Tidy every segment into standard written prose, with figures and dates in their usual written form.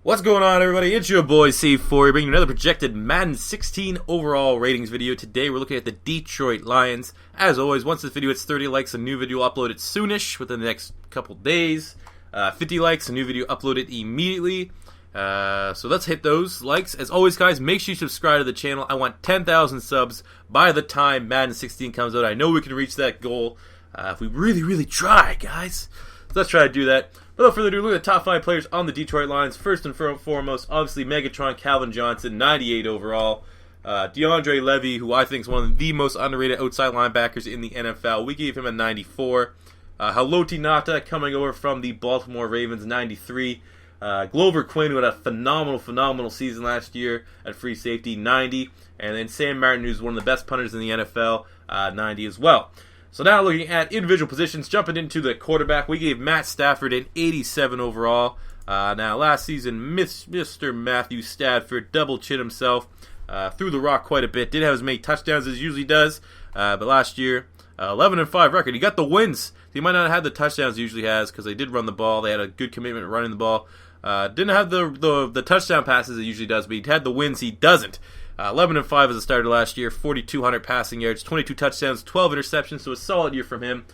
What's going on, everybody? It's your boy C4 bringing you another projected Madden 16 overall ratings video. Today we're looking at the Detroit Lions. As always, once this video hits 30 likes, a new video uploaded soonish within the next couple days. 50 likes, a new video uploaded immediately. So let's hit those likes. As always, guys, make sure you subscribe to the channel. I want 10,000 subs by the time Madden 16 comes out. I know we can reach that goal if we really try, guys. So let's try to do that. Without further ado, look at the top 5 players on the Detroit Lions. First and foremost, obviously Megatron, Calvin Johnson, 98 overall. DeAndre Levy, who I think is one of the most underrated outside linebackers in the NFL. We gave him a 94. Haloti Ngata coming over from the Baltimore Ravens, 93. Glover Quinn, who had a phenomenal season last year at free safety, 90. And then Sam Martin, who's one of the best punters in the NFL, 90 as well. So now looking at individual positions, jumping into the quarterback, we gave Matt Stafford an 87 overall. Now last season, Mr. Matthew Stafford double-chin himself, threw the rock quite a bit, didn't have as many touchdowns as he usually does, but last year, 11-5 record. He got the wins. He might not have had the touchdowns he usually has because they did run the ball. They had a good commitment running the ball. Didn't have the touchdown passes he usually does, but he had the wins he doesn't. 11-5 as a starter last year, 4,200 passing yards, 22 touchdowns, 12 interceptions, so a solid year from him,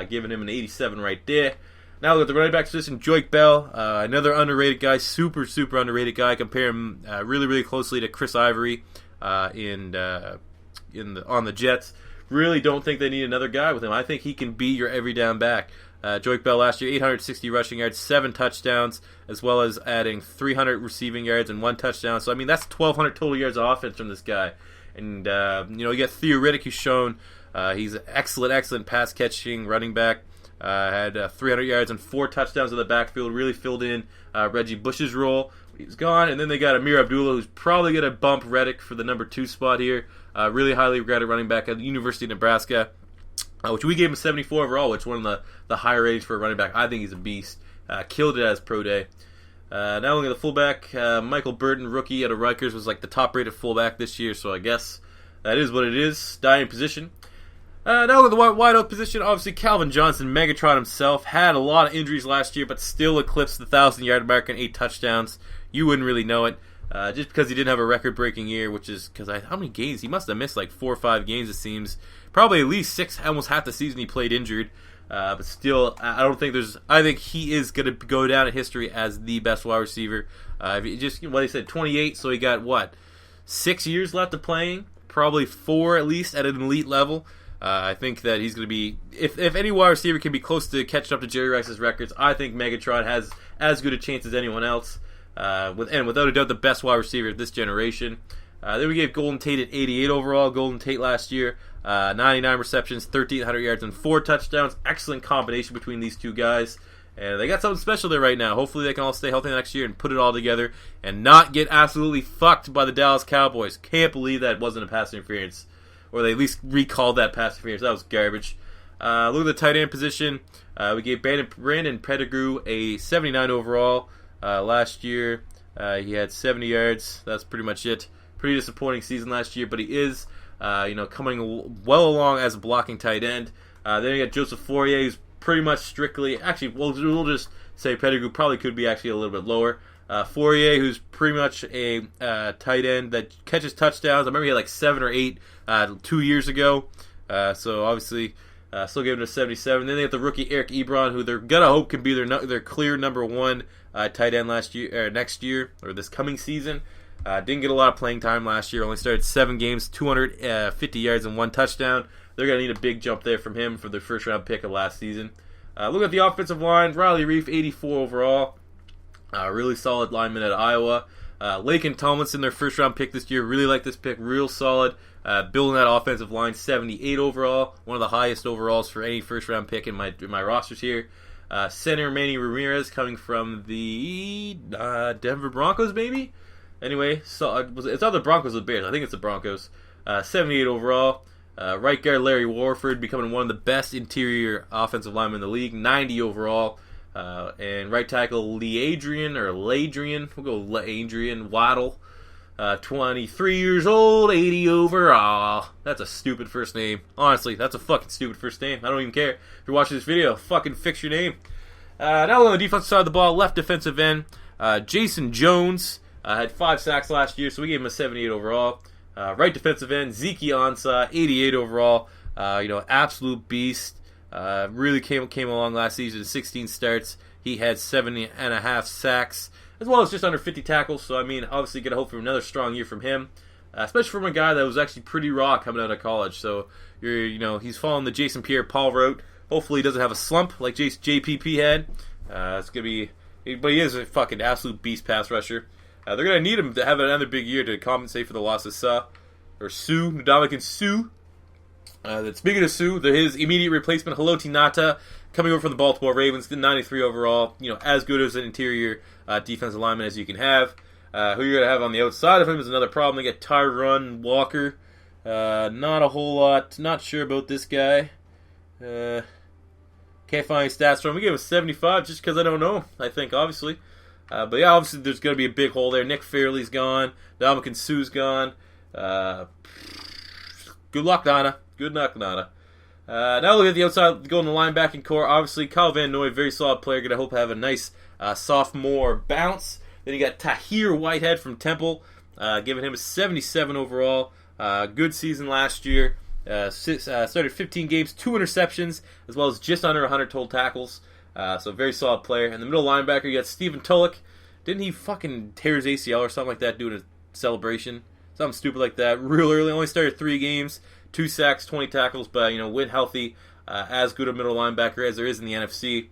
giving him an 87 right there. Now look at the running back position, Joique Bell, another underrated guy, super underrated guy. Compare him really closely to Chris Ivory on the Jets. Really don't think they need another guy with him. I think he can be your every down back. Joique Bell last year, 860 rushing yards, 7 touchdowns, as well as adding 300 receiving yards and 1 touchdown. So, I mean, that's 1,200 total yards of offense from this guy. And, you got Theo Riddick, who's shown he's an excellent pass-catching running back. Had 300 yards and 4 touchdowns in the backfield, really filled in Reggie Bush's role. He's gone. And then they got Ameer Abdullah, who's probably going to bump Riddick for the number 2 spot here. Really highly regarded running back at the University of Nebraska. Which we gave him 74 overall, which is one of the higher ratings for a running back. I think he's a beast. Killed it as pro day. Now looking at the fullback, Michael Burton, rookie out of Rutgers, was like the top-rated fullback this year, so I guess that is what it is. Dying position. Now look at the wide out position. Obviously, Calvin Johnson, Megatron himself, had a lot of injuries last year, but still eclipsed the 1,000-yard mark and 8 touchdowns. You wouldn't really know it. Just because he didn't have a record-breaking year, which is because how many games? He must have missed like 4 or 5 games, it seems. Probably at least 6, almost half the season he played injured. But still, I think he is going to go down in history as the best wide receiver. Just what they said, 28, so he got 6 years left of playing, probably 4 at least at an elite level. I think that he's going to be, if any wide receiver can be close to catching up to Jerry Rice's records, I think Megatron has as good a chance as anyone else. Without a doubt, the best wide receiver of this generation. Then we gave Golden Tate at 88 overall. Golden Tate last year, 99 receptions, 1,300 yards, and 4 touchdowns. Excellent combination between these two guys. And they got something special there right now. Hopefully they can all stay healthy next year and put it all together and not get absolutely fucked by the Dallas Cowboys. Can't believe that wasn't a pass interference. Or they at least recalled that pass interference. That was garbage. Look at the tight end position. We gave Brandon Pettigrew a 79 overall. Last year, he had 70 yards. That's pretty much it. Pretty disappointing season last year, but he is, coming well along as a blocking tight end. Then you got Joseph Fourier, who's pretty much strictly, actually, we'll just say Pettigrew probably could be actually a little bit lower. Fourier, who's pretty much a tight end that catches touchdowns. I remember he had like 7 or 8 2 years ago. So obviously, still giving it a 77. Then they have the rookie Eric Ebron, who they're gonna hope can be their clear number 1 tight end next year or this coming season. Didn't get a lot of playing time last year. Only started 7 games, 250 yards and 1 touchdown. They're gonna need a big jump there from him for their first round pick of last season. Look at the offensive line. Riley Reiff, 84 overall. Really solid lineman at Iowa. LAKEN Tomlinson, their first round pick this year. Really like this pick. Real solid. Building that offensive line, 78 overall. One of the highest overalls for any first round pick in my rosters here. Center Manny Ramirez coming from the Denver Broncos, maybe? Anyway, so it's either Broncos or Bears. I think it's the Broncos. 78 overall. Right guard Larry Warford becoming one of the best interior offensive linemen in the league. 90 overall. And right tackle LAADRIAN, we'll go LAADRIAN, WADDLE. 23 years old, 80 overall. That's a stupid first name. Honestly, that's a fucking stupid first name. I don't even care. If you're watching this video, fucking fix your name. Now on the defensive side of the ball, left defensive end. Jason Jones had 5 sacks last year, so we gave him a 78 overall. Right defensive end, EZEKIEL ANSAH, 88 overall. Absolute beast. Really came along last season, 16 starts. He had 70.5 sacks, as well as just under 50 tackles. So, I mean, obviously, get a hope for another strong year from him, especially from a guy that was actually pretty raw coming out of college. So, he's following the Jason Pierre-Paul route. Hopefully, he doesn't have a slump like JPP had. It's gonna be, but he is a fucking absolute beast pass rusher. They're gonna need him to have another big year to compensate for the loss of Ndamukong Suh. Speaking of Suh, his immediate replacement, Haloti Ngata, coming over from the Baltimore Ravens, 93 overall. As good as an interior defensive lineman as you can have. Who you're going to have on the outside of him is another problem. They get Tyron Walker. Not a whole lot. Not sure about this guy. Can't find any stats from him. We gave him 75 just because I don't know, I think, obviously. But yeah, obviously there's going to be a big hole there. Nick Fairley's gone. Ndamukong Suh's gone. Good luck, Nana. Good luck, Nana. Now look at the outside, going to the linebacking core. Obviously, Kyle Van Noy, very solid player. Going to hope to have a nice sophomore bounce. Then you got TAHIR Whitehead from Temple, giving him a 77 overall. Good season last year. Started 15 games, 2 interceptions, as well as just under 100 total tackles. So very solid player. And the middle linebacker, you got Stephen Tulloch. Didn't he fucking tear his ACL or something like that doing a celebration? Something stupid like that. Real early. Only started 3 games, 2 sacks, 20 tackles, but went healthy. As good a middle linebacker as there is in the NFC.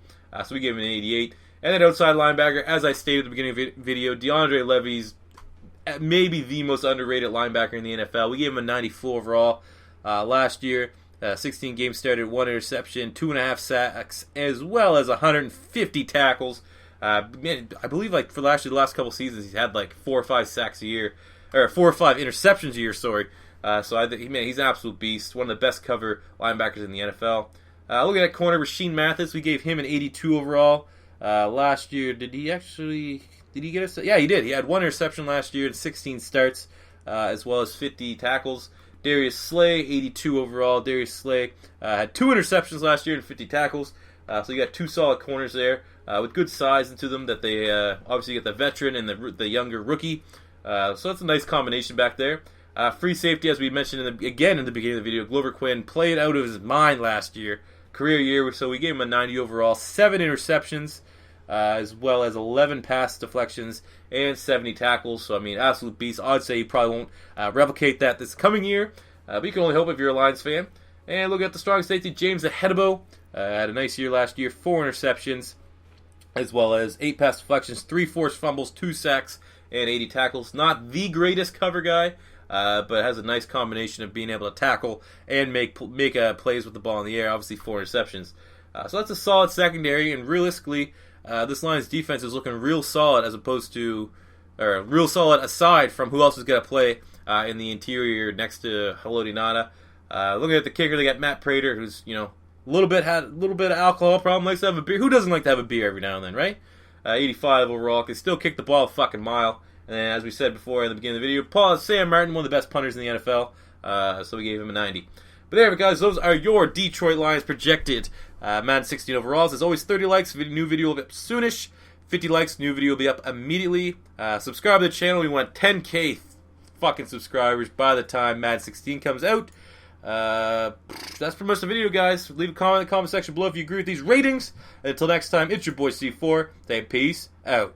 So we gave him an 88. And then outside linebacker, as I stated at the beginning of the video, DeAndre Levy's maybe the most underrated linebacker in the NFL. We gave him a 94 overall last year. 16 games started, 1 interception, 2.5 sacks, as well as 150 tackles. I believe for the last couple seasons, he's had 4 or 5 sacks a year, or 4 or 5 interceptions a year. Sorry. So I think he's an absolute beast. One of the best cover linebackers in the NFL. Looking at corner, Rashean Mathis, we gave him an 82 overall. Last year, did he get us? Yeah, he did. He had 1 interception last year and 16 starts, as well as 50 tackles. Darius Slay, 82 overall. Darius Slay had 2 interceptions last year and 50 tackles. So you got 2 solid corners there with good size into them. That they obviously get the veteran and the younger rookie. So that's a nice combination back there. Free safety, as we mentioned again in the beginning of the video, Glover Quinn played out of his mind last year. Career year, so we gave him a 90 overall, 7 interceptions, as well as 11 pass deflections and 70 tackles. So, I mean, absolute beast. I'd say he probably won't replicate that this coming year, but you can only hope if you're a Lions fan. And look at the strong safety, James EZEKIEL. Had a nice year last year, 4 interceptions, as well as 8 pass deflections, 3 forced fumbles, 2 sacks, and 80 tackles. Not the greatest cover guy, but has a nice combination of being able to tackle and make plays with the ball in the air. Obviously, 4 interceptions. So that's a solid secondary, and realistically, this Lions defense is looking real solid real solid aside from who else is going to play in the interior next to Haloti Ngata. Looking at the kicker, they got Matt Prater, who's had a little bit of alcohol problem, likes to have a beer. Who doesn't like to have a beer every now and then, right? 85 overall, can still kick the ball a fucking mile. And then, as we said before in the beginning of the video, Sam Martin, one of the best punters in the NFL, so we gave him a 90. But there, guys, those are your Detroit Lions projected Madden 16 overalls. As always, 30 likes, new video will be up soonish. 50 likes, new video will be up immediately. Subscribe to the channel. We want 10K fucking subscribers by the time Madden 16 comes out. That's pretty much the video, guys. Leave a comment in the comment section below if you agree with these ratings. And until next time, it's your boy C4. Say peace out.